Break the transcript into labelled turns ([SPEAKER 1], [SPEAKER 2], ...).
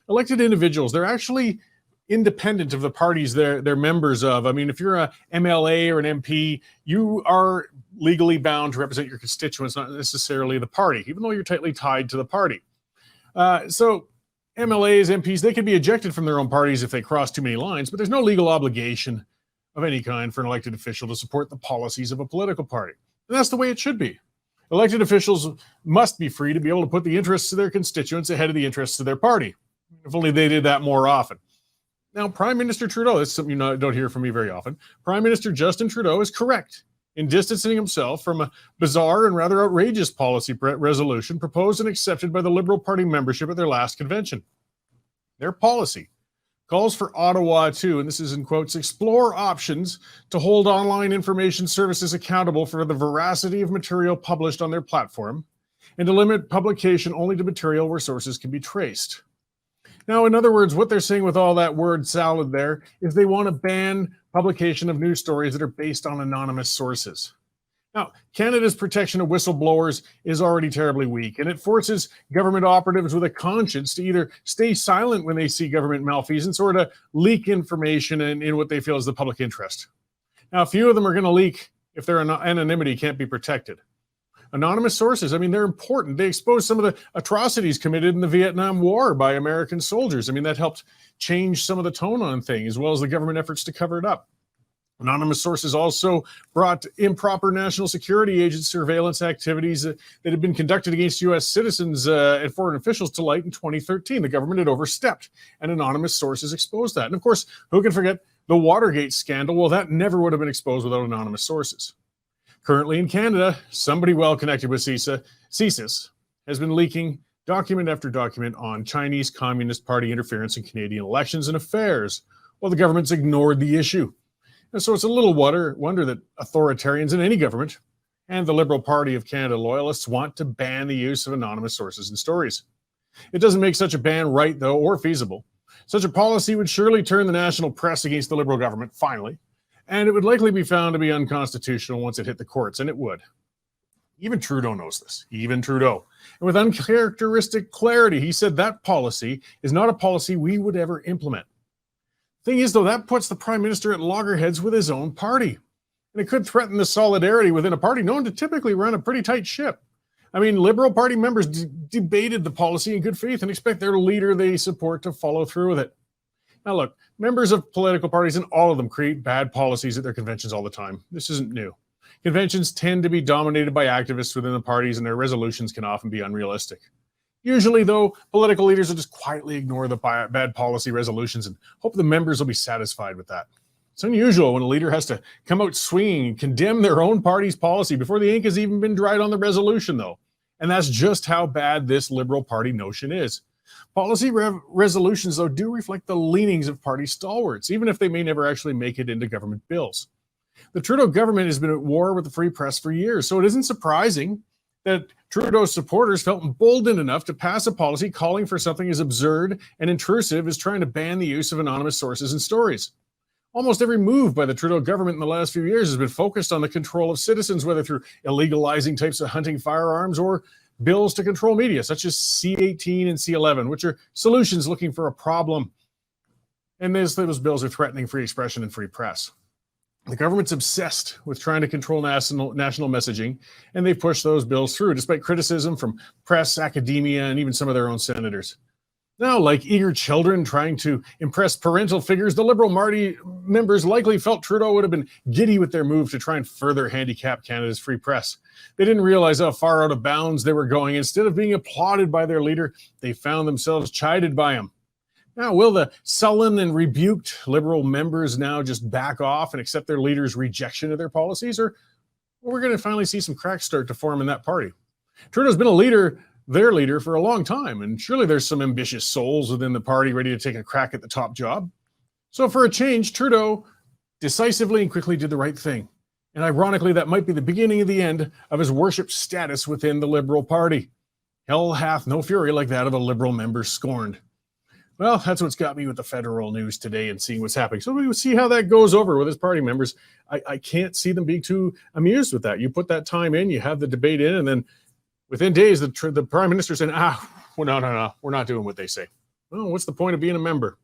[SPEAKER 1] Elected individuals, they're actually independent of the parties they're members of. I mean, if you're a MLA or an MP, you are legally bound to represent your constituents, not necessarily the party, even though you're tightly tied to the party. So MLAs, MPs, they can be ejected from their own parties if they cross too many lines, but there's no legal obligation of any kind for an elected official to support the policies of a political party. And that's the way it should be. Elected officials must be free to be able to put the interests of their constituents ahead of the interests of their party. If only they did that more often. Now, Prime Minister Trudeau, that's something you don't hear from me very often. Prime Minister Justin Trudeau is correct in distancing himself from a bizarre and rather outrageous policy resolution proposed and accepted by the Liberal Party membership at their last convention. Their policy calls for Ottawa to, and this is in quotes, explore options to hold online information services accountable for the veracity of material published on their platform and to limit publication only to material where sources can be traced. Now, in other words, what they're saying with all that word salad there is they want to ban publication of news stories that are based on anonymous sources. Now, Canada's protection of whistleblowers is already terribly weak, and it forces government operatives with a conscience to either stay silent when they see government malfeasance or to leak information in what they feel is the public interest. Now, a few of them are going to leak if their anonymity can't be protected. Anonymous sources, I mean, they're important. They expose some of the atrocities committed in the Vietnam War by American soldiers. I mean, that helped change some of the tone on things, as well as the government efforts to cover it up. Anonymous sources also brought improper national security agent surveillance activities that had been conducted against U.S. citizens and foreign officials to light in 2013. The government had overstepped, and anonymous sources exposed that. And of course, who can forget the Watergate scandal? Well, that never would have been exposed without anonymous sources. Currently in Canada, somebody well connected with CSIS has been leaking document after document on Chinese Communist Party interference in Canadian elections and affairs, while the government's ignored the issue. And so it's a little wonder that authoritarians in any government and the Liberal Party of Canada loyalists want to ban the use of anonymous sources and stories. It doesn't make such a ban right, though, or feasible. Such a policy would surely turn the national press against the Liberal government, finally, and it would likely be found to be unconstitutional once it hit the courts, and it would. Even Trudeau knows this, even Trudeau. And with uncharacteristic clarity, he said that policy is not a policy we would ever implement. Thing is, though, that puts the Prime Minister at loggerheads with his own party. And it could threaten the solidarity within a party known to typically run a pretty tight ship. I mean, Liberal Party members debated the policy in good faith and expect their leader they support to follow through with it. Now, look, members of political parties, and all of them, create bad policies at their conventions all the time. This isn't new. Conventions tend to be dominated by activists within the parties, and their resolutions can often be unrealistic. Usually, though, political leaders will just quietly ignore the bad policy resolutions and hope the members will be satisfied with that. It's unusual when a leader has to come out swinging and condemn their own party's policy before the ink has even been dried on the resolution, though. And that's just how bad this Liberal Party notion is. Policy resolutions, though, do reflect the leanings of party stalwarts, even if they may never actually make it into government bills. The Trudeau government has been at war with the free press for years, so it isn't surprising that Trudeau's supporters felt emboldened enough to pass a policy calling for something as absurd and intrusive as trying to ban the use of anonymous sources and stories. Almost every move by the Trudeau government in the last few years has been focused on the control of citizens, whether through illegalizing types of hunting firearms or bills to control media, such as C-18 and C-11, which are solutions looking for a problem. And those bills are threatening free expression and free press. The government's obsessed with trying to control national messaging, and they've pushed those bills through, despite criticism from press, academia, and even some of their own senators. Now, like eager children trying to impress parental figures, the Liberal Party members likely felt Trudeau would have been giddy with their move to try and further handicap Canada's free press. They didn't realize how far out of bounds they were going. Instead of being applauded by their leader, they found themselves chided by him. Now, will the sullen and rebuked Liberal members now just back off and accept their leader's rejection of their policies? Or we're going to finally see some cracks start to form in that party. Trudeau's been their leader for a long time, and surely there's some ambitious souls within the party ready to take a crack at the top job. So for a change, Trudeau decisively and quickly did the right thing. And ironically, that might be the beginning of the end of his worship status within the Liberal Party. Hell hath no fury like that of a Liberal member scorned. Well, that's what's got me with the federal news today and seeing what's happening. So we will see how that goes over with his party members. I can't see them being too amused with that. You put that time in, you have the debate in, and then within days, the Prime Minister said, no, we're not doing what they say. Well, what's the point of being a member?